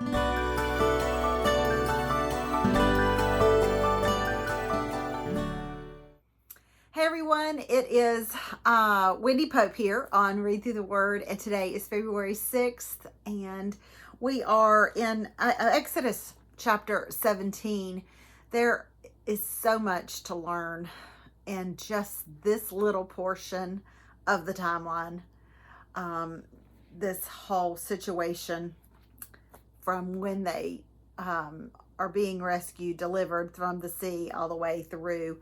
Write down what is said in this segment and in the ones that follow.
Hey everyone, it is Wendy Pope here on Read Through the Word, and today is February 6th, and we are in Exodus chapter 17. There is so much to learn in just this little portion of the timeline. This whole situation from when they are being rescued, delivered from the sea all the way through.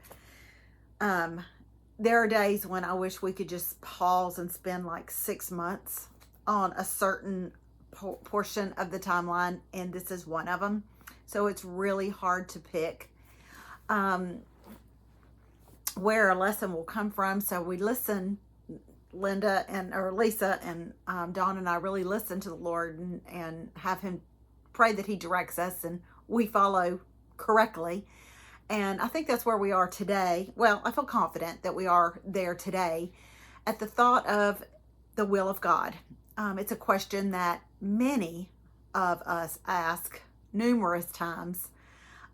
There are days when I wish we could just pause and spend like 6 months on a certain portion of the timeline, and this is one of them. So it's really hard to pick where a lesson will come from. So we listen, Lisa and Dawn and I really listen to the Lord and have Him pray that He directs us and we follow correctly. And I think that's where we are today. Well, I feel confident that we are there today at the thought of the will of God. It's a question that many of us ask numerous times.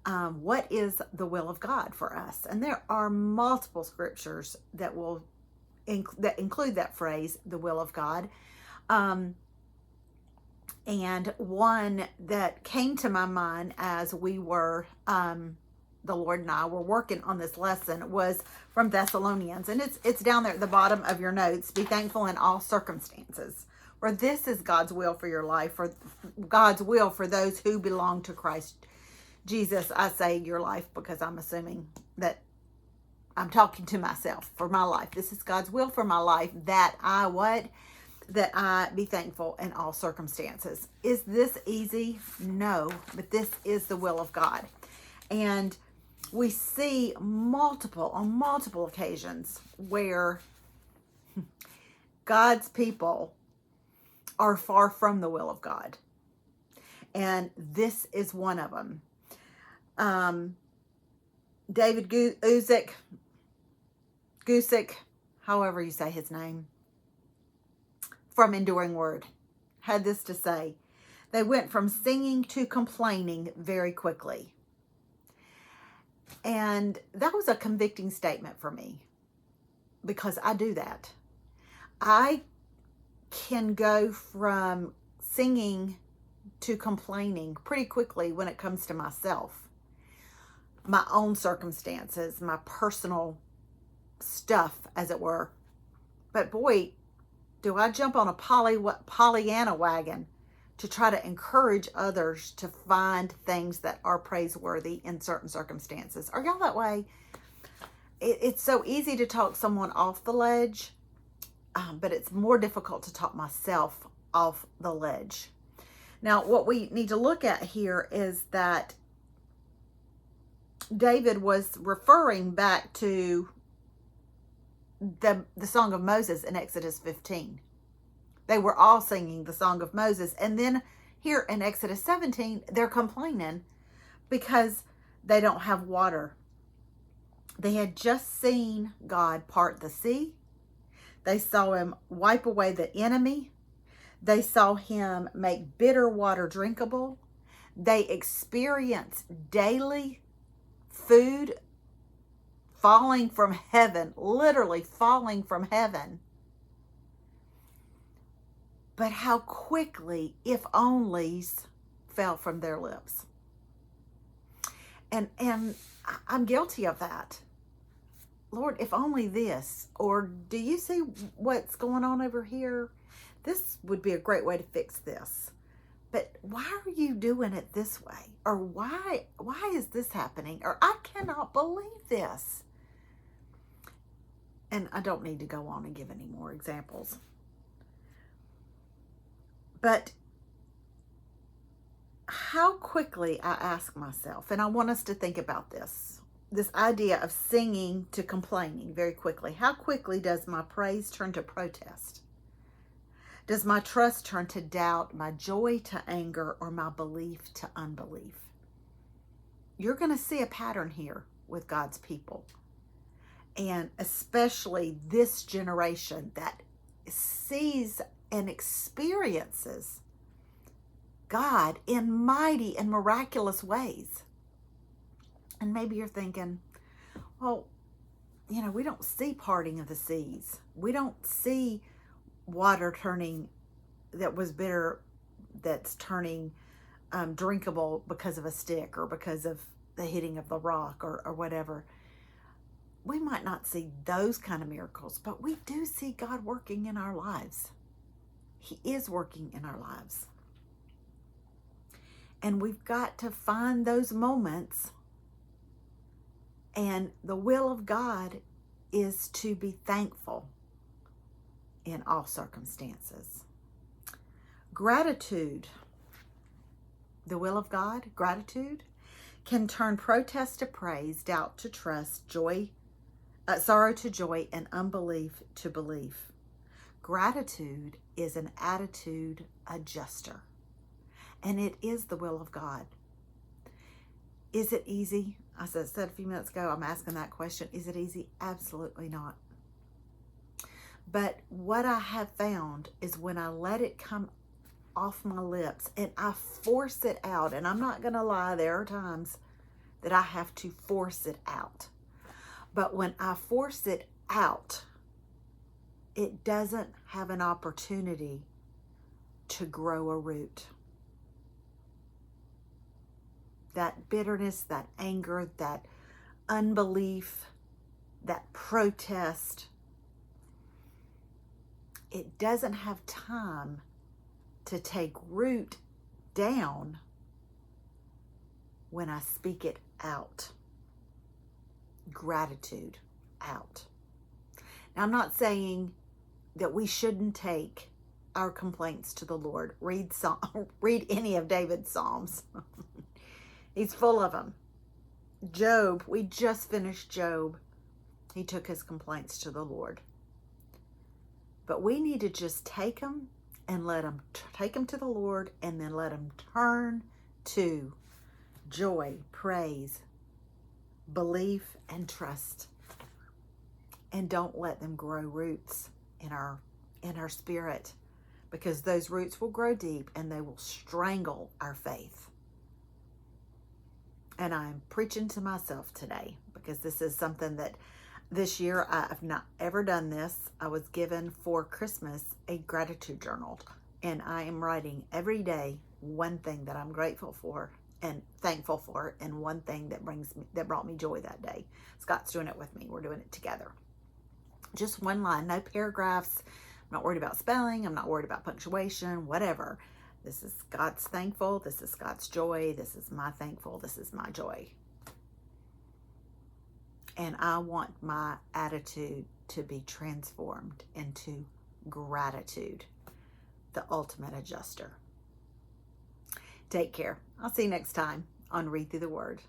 What is the will of God for us? And there are multiple scriptures that will that include that phrase, the will of God. And one that came to my mind as we were the Lord and I were working on this lesson was from Thessalonians, and it's down there at the bottom of your notes. Be thankful in all circumstances, for this is God's will for your life, for God's will for those who belong to Christ Jesus. I say your life because I'm assuming that I'm talking to myself for my life. This is God's will for my life, that I be thankful in all circumstances. Is this easy? No, but this is the will of God. And we see on multiple occasions where God's people are far from the will of God. And this is one of them. David Guzik, however you say his name, from Enduring Word, had this to say: they went from singing to complaining very quickly. And that was a convicting statement for me, because I do that. I can go from singing to complaining pretty quickly when it comes to myself, my own circumstances, my personal stuff, as it were. But boy, do I jump on a Pollyanna wagon to try to encourage others to find things that are praiseworthy in certain circumstances. Are y'all that way? It's so easy to talk someone off the ledge, but it's more difficult to talk myself off the ledge. Now, what we need to look at here is that David was referring back to the Song of Moses in Exodus 15. They were all singing the Song of Moses. And then here in Exodus 17, they're complaining because they don't have water. They had just seen God part the sea. They saw Him wipe away the enemy. They saw Him make bitter water drinkable. They experienced daily food falling from heaven, literally falling from heaven. But how quickly if onlys fell from their lips. And I'm guilty of that. Lord, if only this, or do you see what's going on over here? This would be a great way to fix this. But why are you doing it this way? Or why is this happening? Or I cannot believe this. And I don't need to go on and give any more examples. But how quickly, I ask myself, and I want us to think about this idea of singing to complaining very quickly. How quickly does my praise turn to protest? Does my trust turn to doubt, my joy to anger, or my belief to unbelief? You're going to see a pattern here with God's people. And especially this generation that sees and experiences God in mighty and miraculous ways. And maybe you're thinking, well, we don't see parting of the seas. We don't see water turning that was bitter, that's turning drinkable because of a stick or because of the hitting of the rock or whatever. We might not see those kind of miracles, but we do see God working in our lives. He is working in our lives. And we've got to find those moments. And the will of God is to be thankful in all circumstances. Gratitude. The will of God, gratitude, can turn protest to praise, doubt to trust, sorrow to joy, and unbelief to belief. Gratitude is an attitude adjuster, and it is the will of God. Is it easy? I said a few minutes ago, I'm asking that question. Is it easy? Absolutely not. But what I have found is when I let it come off my lips and I force it out, and I'm not going to lie, there are times that I have to force it out. But when I force it out, it doesn't have an opportunity to grow a root. That bitterness, that anger, that unbelief, that protest, it doesn't have time to take root down when I speak it out. Gratitude out. Now, I'm not saying that we shouldn't take our complaints to the Lord. Read any of David's Psalms. He's full of them. Job, we just finished Job. He took his complaints to the Lord. But we need to just take them and let him take them to the Lord, and then let him turn to joy, praise, belief, and trust. And don't let them grow roots in our spirit, because those roots will grow deep and they will strangle our faith. And I'm preaching to myself today, because this is something that this year I've not ever done this. I was given for Christmas a gratitude journal, and I am writing every day one thing that I'm grateful for and thankful for, and one thing that brought me joy that day. Scott's doing it with me. We're doing it together. Just one line, no paragraphs. I'm not worried about spelling. I'm not worried about punctuation, whatever. This is God's thankful. This is God's joy. This is my thankful. This is my joy. And I want my attitude to be transformed into gratitude, the ultimate adjuster. Take care. I'll see you next time on Read Through the Word.